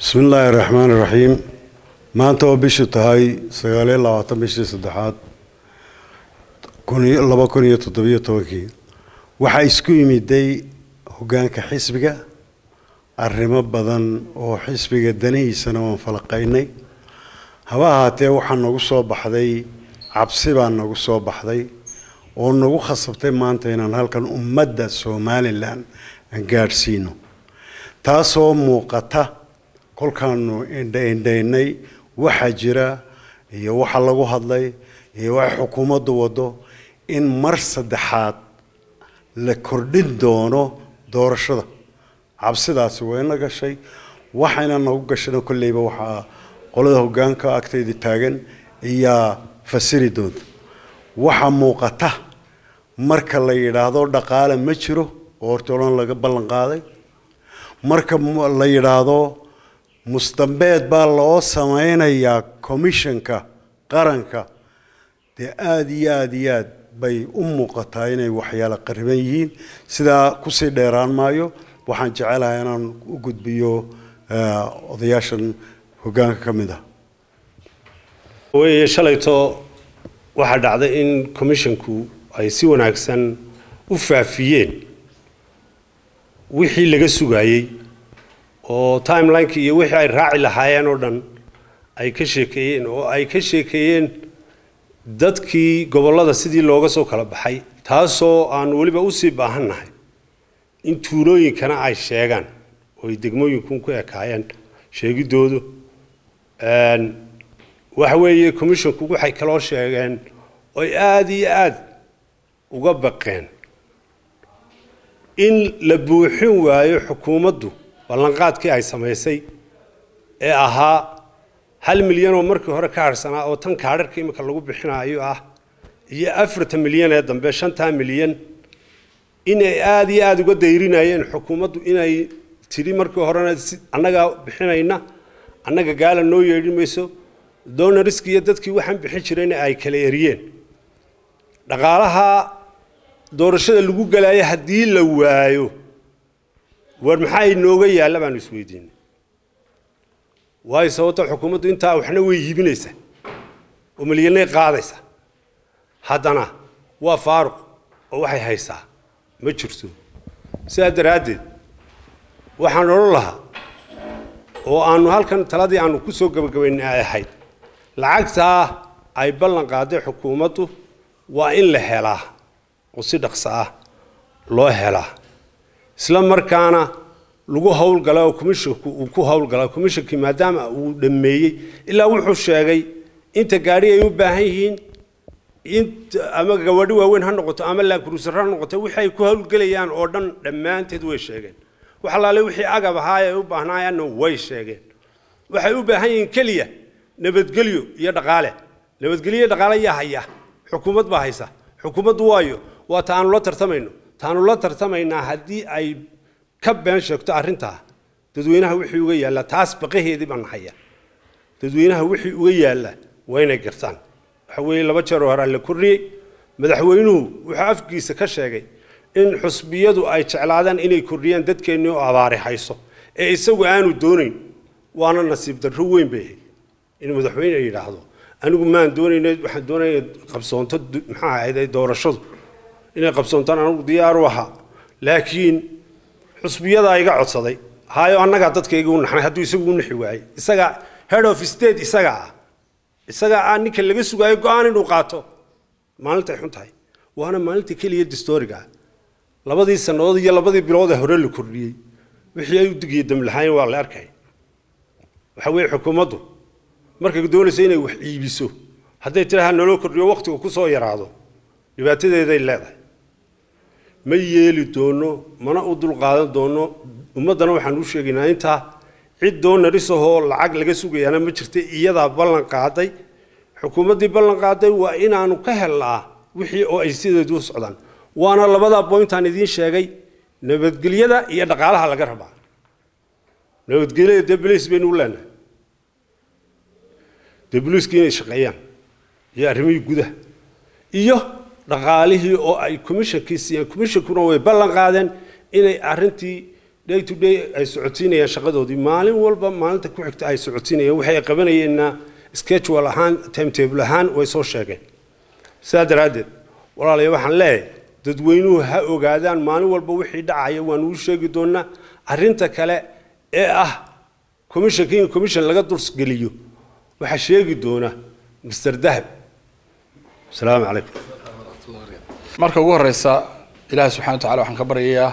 بسم الله الرحمن الرحيم. ما أنت وبيشو تهاي سجالي الله وتمشي صدحات كوني الله بكوني تطبيق توكي وحيسكوي مدي هجان كحسبك الرماب بدن وحسبك الدني سنوان فلقيني هواها تيوحنا نقصوا بحذي عبسيبا نقصوا بحذي ونقو خصبتين ما أنت هنا هالكن أمدا سومالي لان انجارسينو تاسو موقته كل كانوا إندي وحجرة هي وحلقوا هذلي هي وحكومة دوّدو إن مرصد حات لكردين دونه دور الشدة عبسدا سوين لك شيء وحنا نوقشنا كل اللي بوحة قلده جانك أكتر تاجن هي فسيري دود وحموقته مركل اللي يرادو دقالة مشرو ورتولان لك بلنقاضي مركب اللي يرادو مستنبط بالله سمعنا يا كوميشنكا قرنكا تأدي بي قطعين وحياة قريبين سدا كسي ديران مايو وحنجعلها أنا وجود بيو أضياشن هجان كمدا. ويشليتو واحد عدا إن كوميشنكو أي سوون أحسن وفافيين وحي لجسوا جاي oo timeline-ki iyo wixii ay raaci lahaayeen oo dhan ay ka sheekeeyeen dadkii gobolada sidii looga soo kala baxay taasoo aan waliba u sii baahanahay in tuulooyinkana ay sheegaan oo degmooyinku ku ekaayeen sheegidoodu waxa weeye commissionku waxay kala sheegeen oo aad iyo aad uga baqeen in la buuxin waayo xukuumaddu ballanqaadkii ay sameysay ee ahaa 1 milyan oo markii hore ka harsanaa oo tan kaadharka imika lagu bixinayo ah iyo 4 milyan ee dambe 5 milyan inay aad iyo aad uga dayrinayeen xukuumaddu inay tiri markii horena annaga bixinayna annaga gaala noo yeedhimayso donoriski iyo dadkii waxaan bixin jireen ay kala eriyeen dhaqaalaha doorashada lagu galay hadii la waayo war maxay nooga yaala baan isweydiin way sababta xukuumaddu inta waxna way yibinaysa oo milyanay qaadaysa haddana waa faaruq oo waxay haysaa ma jirto sidaa daraadeed waxaan oran lahaa oo aanu halkan taladii aanu ku soo gabagabaynay ahayd lacagta ay ballan qaaday xukuumaddu waa in la helaa oo si dhaqso ah loo helaa isla markaana lagu hawl galay commissionku uu ku hawl galay commissionkii maadaama uu dhameeyay ilaa wuxuu sheegay inta gaari ay u baahan yihiin ama gawadhi waaweyn ha noqoto ama la cruiser ha noqoto wixii ay ku hawl galayaan oo dhan dhamaanteed way sheegeen waxa la leeyahay wixii agab ahaa ay u baahnaayeen way sheegeen waxay u baahan yihiin kaliya nabadgelyo iyo dhaqaale yaa haya xukuumad baa haysa xukuumaddu waayo waa taan la tartamayno taanu la tartamaynaa hadii ay ka been sheegto arinta dadweynaha wixii uga yaala taas baqaheedii baan haya dadweynaha wixii uga yaala wayna gartaan waxa weeye laba jeer hore la kuriyay madaxweynuhu wuxuu afkiisa ka sheegay in xusbiyadu ay jeclaadaan inay kuriyaan dadkeenii oo abaari hayso ee isagu aanu doonayn waana nasiib darro weyn bay in madaxweyne ay yiraahdo anigu maan doonaynay waxaan doonayaa qabsoonto maxaa ahayd doorashadu inay qabsoontaan anigu diyaar u ahaa laakiin xusbiyada ay iga codsaday haayo annaga dadkayga u naxnay hadduu isagu u naxi waayay isaga head of state isaga aan ninka laga sugayo go'aan inuu qaato maalinta ay xun tahay waana maalinta kaliya historiga labadii sanadood iyo labadii bilood ee hore la kordhiyay wixii ay u digiyay damlahayn waa la arkay waxa weeye xukuumaddu markay doonayso inay wax iibiso hadday tiraahdo nolol kordhiyo waqtigu ku soo yaraado dhibaatadeeday leedahay ma yeeli doono mana u dul qaadan doono ummadana waxaan u sheegaynaa inta cid doonarisahoo lacag laga sugayaana ma jirta iyada ballan qaaday xukuumaddii ballan qaaday waa inaanu ka helnaa wixii oo ay sideedu socdaan waana labada point aan idin sheegay nabadgelyada iyo dhaqaalaha laga rabaa nabadgelyada police baynu leenahay police-kii shaqeeyaan iyo arrimihii gudaha iyo dhaqaalihii oo ay commissionkii siiyeen commissionkuna way ballan qaadeen inay arrintii day to day ay socodsiinayaan shaqadoodii maalin walba maalinta ku xigta ay socodsiinayaan waxay qabanayeenna schedule ahaan timetable ahaan way soo sheegeen sidaa daraaddeed walaalayaal waxaan leeyahay dadweynuhu ha ogaadaan maalin walba wixii dhacaya waan u sheegi doonaa arrinta kale ee ah commission laga dulsgeliyo waxa sheegi doona Mr. Dahab السلام عليكم marka ugu horeysa Ilaahay subhanahu wa ta'ala waxaan ka baryayaa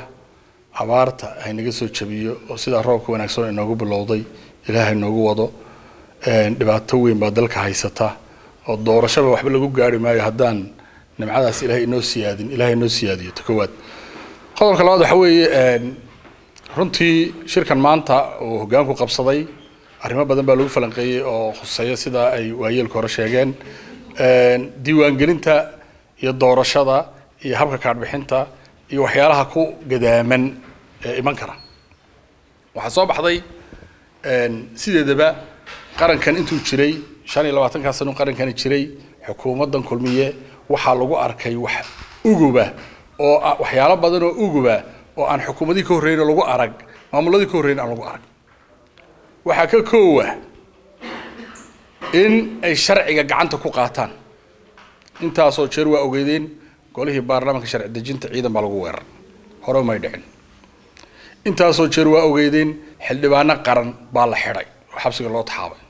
abaarta ay naga soo jabiyo oo sida roobka wanaagsan inoogu bilowday Ilaahay noogu wado dhibaato weyn baa dalka haysata oo doorashada waxba lagu gaari maayo haddaan nimcadaas Ilaahay inoo siyaadiyo takowaad qodobka labaad waxa weeye runtii shirkan maanta oo hoggaanku qabsaday arrimo badan baa lagu falanqeeyay oo khuseeyo sida ay waayeelka hore sheegeen diiwaan gelinta iyo doorashada iyo habka kaad bixinta iyo waxyaalaha ku gadaaman iman kara waxa soo baxday sideedaba qarankan intuu jiray 25 sano qarankan jiray xukuumadan kulmiye waxa lagu arkay wax uguba oo waxyaalo badan oo uguba oo aan xukuumadii ka horeeyay lagu arag maamuladii ka horeeyay aan lagu arag waxa ka koowa in ay sharciga gacanta ku qaataan intaasoo jeer waa ogeydeen golihii baarlamaanka sharci dejinta ciidan baa lagu weerar hore ma dhicin intaasoo jeer waa ogeydeen xildhibaano qaran baa la xiray oo xabsiga loo taxaabay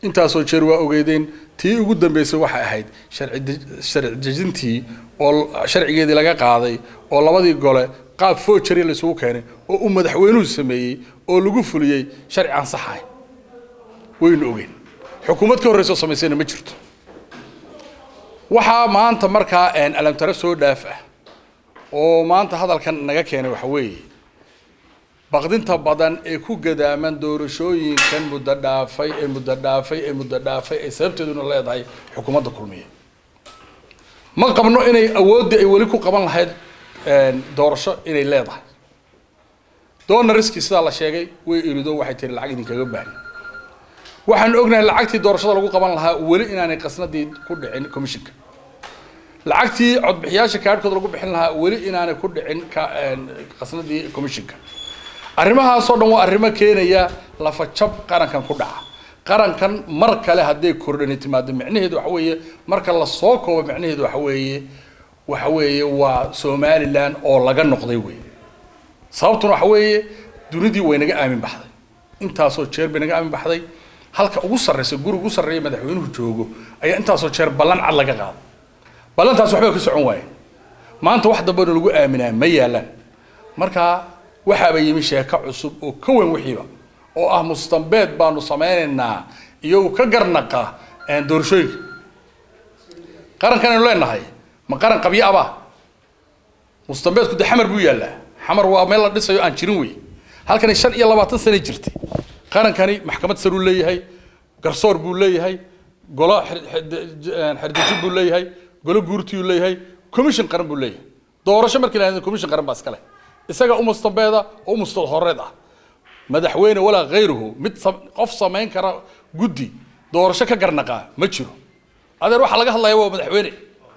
intaasoo jeer waa ogeydeen tii ugu dambeysay waxa ahayd sharci dejintii oo sharcigeedii laga qaaday oo labadii gole qaab foojari la isugu keenay oo uu madaxweynuhu sameeyay oo lagu fuliyay sharci aan sax ahayn waynu ogeyn xukuumad ka horeyso sameysayna ma jirto waxa maanta markaa alam tara soo dhaaf ah oo maanta hadalkan naga keenay waxa weeye baqdinta badan ee ku gadaaman doorashooyinkan muddo dhaafay ay sababteeduna leedahay xukuumadda kulmiye ma qabno inay awoodda ay wali ku qaban lahayd doorasho inay leedahay doonariski sida la sheegay way irido waxay tiri lacag idin kaga baahan waxaan ognahay lacagtii doorashada lagu qaban lahaa wali inaanay qasnadii ku dhicin commissionka lacagtii codbixiyaasha kaadhkooda lagu bixin lahaa wali inaanay ku dhicin qasnadii commissionka arrimahaas oo dhan waa arrimo keenaya lafa jab qarankan ku dhaca qarankan mar kale haday kordhin timaado macnaheedu waxa weeye marka la soo koobo macnaheedu waxa weeye waa Somaliland oo laga noqday weey sababtuna waxa weeye dunidii way naga aamin baxday intaasoo jeer bay naga aamin baxday halka ugu sarreeyay guriga ugu sarreeyay madaxweynuhu joogo ayaa intaasoo jeer ballan cad laga qaaday ballantaas waxba ka socon waayeen maanta wax dambana lagu aaminaa ma yaalan marka waxa bay yimi sheeko cusub oo ka weyn wixiiba oo ah mustambeed baanu sameeynaa iyo ka garnaqa doorashooyinka qarankan aynu leenahay ma qaran qabiyo aba mustambeedku de xamar buu yaalaa xamar waa meel la dhisayo aan jirin wey halkan 25 sano jirtay qarankani maxkamad sare uu leeyahay garsoor buu leeyahay golo xirdijiin buu leeyahay golo guurtii uu leeyahay commission qaran buu leeyahay doorasho markii la yiraahdo commission qaran baa iska leh isaga mustambeeda oo mustad horeed ah madaxweyne wala غيره mid qof sameyn kara guddi doorasho ka garnaqa ma jiro adeer waxa laga hadlayaa waa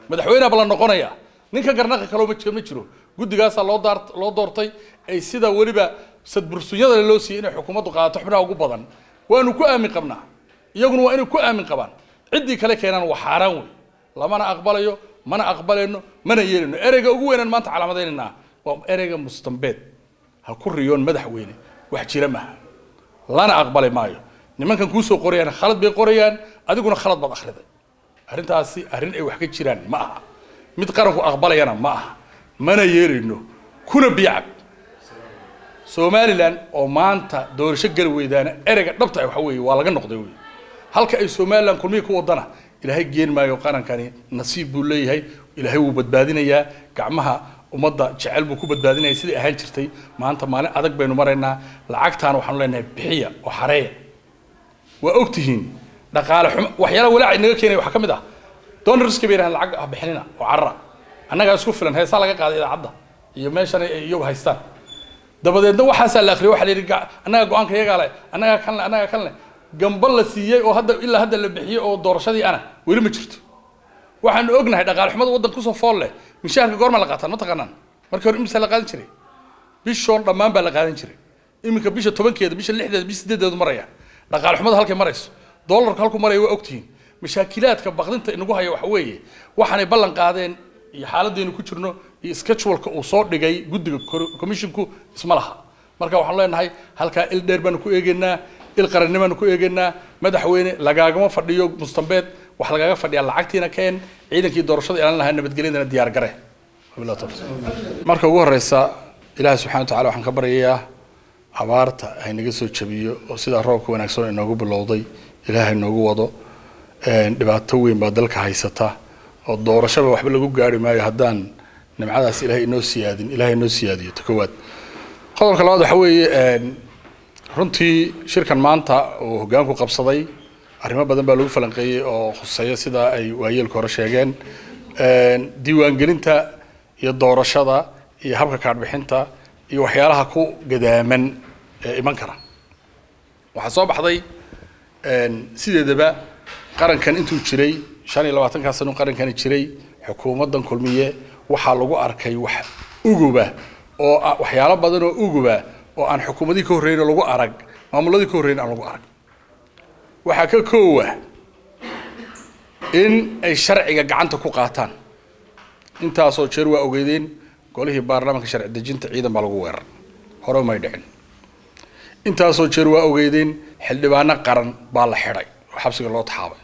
madaxweyne bala noqonaya ninka garnaqa kale ma jiro guddigaas loo doortay ay sida waliba sadbursunyada loo siiyay inay xukuumaddu qaadato xubnaha ugu badan waanu ku aamin qabnaa iyaguna waa inay ku aamin qabaan cidii kale keenan waa xaraan weey lamana aqbalayo mana aqbalayno mana yeelino ereyga ugu weynaan maanta calaamadeynaa waa ereyga mustambeed ha ku riyoon madaxweyne wax jira ma lana aqbalay maayo nimankan ku soo qorayaan khalad bay qorayaan adiguna khalad baad akhriday arintaasi arin ay wax ka jiraan ma aha mid qaranku aqbalayana ma aha mana yeelino kuna biyacab Somaliland oo maanta doorasho gal weydana ereyga dhabta waxa weeye waa laga noqday weey halka ay Somaliland kulmiye ku wadana ilaahay geen maayo qarankani nasiib buu leeyahay ilaahay uu badbaadinayaa gacmaha umada jecel buu ku badbaadinayay sidii ahaan jirtay maanta maalin adag baynu maraynaa lacagtaan waxaan leenahay bixiya oo xareeya waa ogtihiin dhaqaale waxyaalo walaac inaga keenay waxa kamid ah donors kabeerahan lacag bixinina oo carra annaga isku filan heesa laga qaaday idaacada iyo meeshan iyagu haystaan dabadeedna waxa la akhriyo waxa la yiri annaga go'aanka iyaga leh annaga kan leh gambal la siiyay oo ilaa hadda la bixiyay oo doorashadii ana weli ma jirto waxaan ognahay dhaqaale xumada wadanka ku soo fool leh mishaarka goorma la qaataan ma taqaanaan markii hore imisa la qaadan jiray bishon dhammaan baa la qaadan jiray iminka bisha 10keeda bisha 6deeda bisha 8deeda maraya dhaqaale xumada halkay marayso dollarka halku maraya way ogtihiin mashaakilaadka baqdinta inagu haya waxa weeye waxaanay ballan qaadeen iyo xaaladdeenu ku jirno iyo schedule-ka uu soo dhigay guddiga commissionku isma laha marka waxaan leenahay halka il dheer baan ku eegeynaa il qarannimada ku eegeynaa madaxweyne lagaagama fadhiyo mustambeed wax lagaaga fadhiya lacagtiina keen ciidankii doorashada ilaalin lahaa nabadgelyadana diyaar gare marka ugu horeysa ilaahay subxaanahu wa ta'aala waxaan ka baryayaa abaarta ay naga soo jabiyo oo sida roobka wanaagsan inoogu bilowday ilaahay noogu wado dhibaato weyn baa dalka haysata oo doorashada waxba lagu gaari maayo haddaan nimcadaas ilaahay inoo siyaadiyo takowaad qodobka labaad waxa weeye runtii shirkan maanta oo hoggaanku qabsaday arrimo badan baa lagu falanqeeyay oo khuseeya sida ay waayeelka hore sheegeen diiwaangelinta iyo doorashada iyo habka kaadhbixinta iyo waxyaalaha ku gadaaman ee iman kara waxaa soo baxday sideedaba qarankan intuu jiray 25 sano qarankani jiray xukuumaddan kulmiye waxaa lagu arkay wax uguba oo waxyaalo badan oo uguba oo aan xukuumadii ka horreeyay lagu arag maamuladii ka horreeyay aan lagu arag waxa ka koowa in ay sharciga gacanta ku qaataan intaasoo jeer waa ogeydeen golihii baarlamaanka sharci dejinta ciidan baa lagu weerar hore ma dhicin intaasoo jeer waa ogeydeen xildhibaano qaran baa la xidhay oo xabsiga loo taxaabay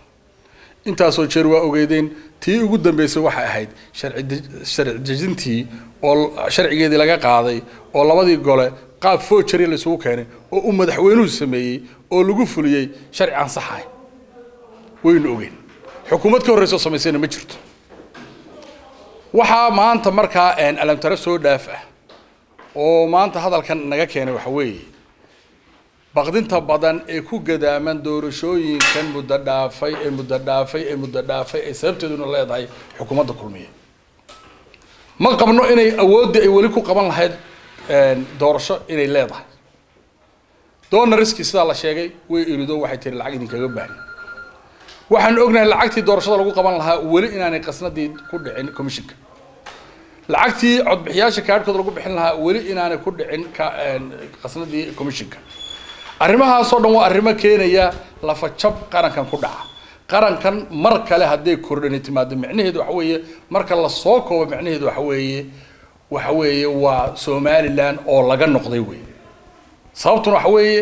intaasoo jeer waa ogeydeen tii ugu dambeysay waxa ahayd sharci dejintii oo sharcigeedii laga qaaday oo labadii gole qaab foojari la isugu keenay oo uu madaxweynuhu sameeyay oo lagu fuliyay sharci aan sax ahayn waynu ogeyn xukuumad ka horreysay oo samaysayna ma jirto waxaa maanta markaa alamtara soo dhaaf ah oo maanta hadalkan naga keenay waxa weeye baqdinta badan ee ku gadaaman doorashooyinkan muddo dhaafay ee sababteeduna leedahay xukuumadda kulmiye ma qabno inay awoodda ay weli ku qaban lahayd doorasho inay leedahay doona riski sida la sheegay way irido waxay tiri lacag idinkaga baahan waxaan ognahay lacagtii doorashada lagu qaban lahaa weli inaanay qasnadii ku dhicin commissionka lacagtii codbixiyaasha kaadhkooda lagu bixin lahaa weli inaanay ku dhicin qasnadii commissionka arrimahaas oo dhan waa arrimo keenaya lafa jab qarankan ku dhaca qarankan mar kale haday kordhin timaado macnaheedu waxa weeye marka la soo koobo macnaheedu waxa weeye waa Somaliland oo laga noqday weey sababtuna waxa weeye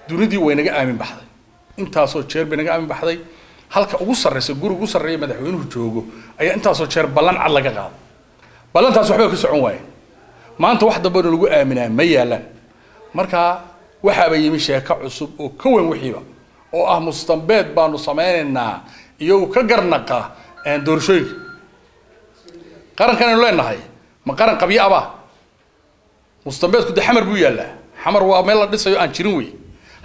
dunidii way naga aamin baxday intaasoo jeer bay naga aamin baxday halka ugu sarreeyay guriga ugu sarreeyay madaxweynuhu joogo ayaa intaasoo jeer ballan cad laga qaaday ballantaas waxba ka socon waayeen maanta wax dambe lagu aaminaa ma yaalan marka waxa bay yimi sheeko cusub oo ka weyn wixiiba oo ah mustambeed baanu sameeynaa iyo ka garnaqa doorashooyinka qarankan aynu leenahay ma qaran qabyo aba mustambeedku de xamar buu yaalaa xamar waa meel la dhisayo aan jirin wey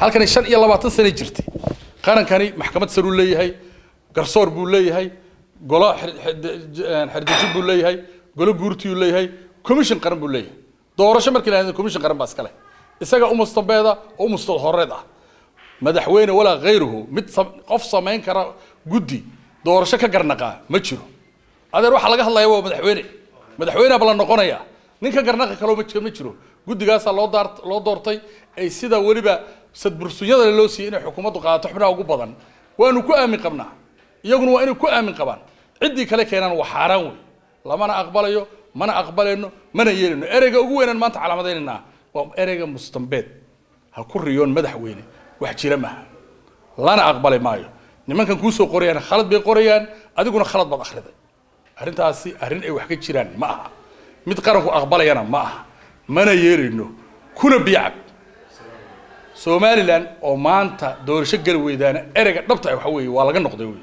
halkan 25 sano jirtay qarankani maxkamad sare uu leeyahay garsoor buu leeyahay golo xirdeji buu leeyahay golo guurti uu leeyahay commission qaran buu leeyahay doorasho markii la yiraahdo commission qaran baa iska leh isaga mustambeeda oo mustahorreed ah madaxweyne wala غيره mid qof sameyn kara guddi doorasho ka garnaqa ma jiro adeer waxa laga hadlayaa waa madaxweyne bala noqonaya ninka garnaqa kale ma jiro guddigaas loo doortay ay sida waliba sadbursunyada loo siiyay in xukuumaddu qaadato xubnaha ugu badan waanu ku aamin qabnaa iyaguna waa inay ku aamin qabaan cidii kale keenan waa xaraan weey lamana aqbalayo mana aqbaleyno mana yeelino ereyga ugu weynaan maanta calaamadeynaa waa ereyga mustambeed ha ku riyoon madaxweyne wax jira ma lana aqbalay maayo nimankan ku soo qorayaan khalad bay qorayaan adiguna khalad baad akhriday arintaasi arin ay wax ka jiraan ma aha mid qaranku aqbalayana ma aha mana yeelino kuna biicab Somaliland oo maanta doorasho gal weydana ereyga dhabta waxa weeye waa laga noqday weey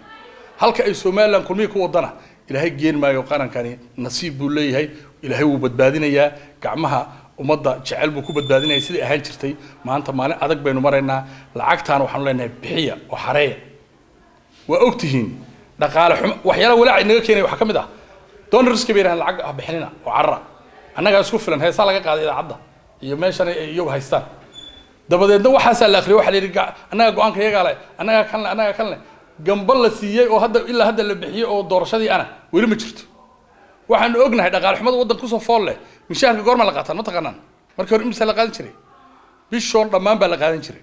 halka ay Somaliland kulmiye ku wadana ilaahay geen maayo qarankani nasiib buu leeyahay ilaahay uu badbaadinayaa gacmaha umada jecel buu ku badbaadinayay sidii ahaan jirtay maanta maalin adag baynu maraynaa lacagtaan waxaan leenahay bixiya oo xareeya waa ogtihiin dhaqaale waxyaalo walaac inaga keenay waxa kamid ah donorska beerahan lacag bixinina oo carra annaga isku filan heesa laga qaaday idaacada iyo meeshan iyagu haystaan dabadeedna waxa la akhriyo waxa la yiri annaga go'aanka iyaga leh annaga kan leh gambal la siiyay oo hadda ilaa hadda la bixiyay oo doorashadii ana weli ma jirto waxaan ognahay dhaqaale xumada wadanka ku soo fool leh mishaarka goorma la qaataan ma taqaanaan markii hore imisa la qaadan jiray bishoon dhammaan baa la qaadan jiray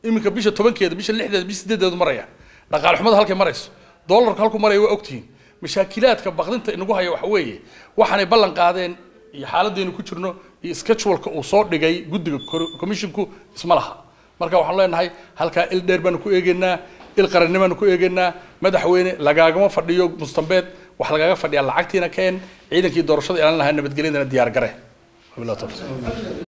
iminka bisha 10keeda bisha 6deeda bisha 8deeda maraya dhaqaale xumada halkay marayso dollarka halku maraya waa ogtihiin mashaakilaadka baqdinta inagu haya waxa weeye waxaanay ballan qaadeen iyo xaaladdeenu ku jirno iyo schedule-ka uu soo dhigay guddiga commissionku isma laha marka waxaan leenahay halkaa il dheer baan ku eegaynaa il qarannimaan ku eegaynaa madaxweyne lagaagama fadhiyo mustambeed wax lagaaga fadhiyaa lacagtiina keen ciidankii doorashada ilaalin lahaa nabadgelyadana diyaar gare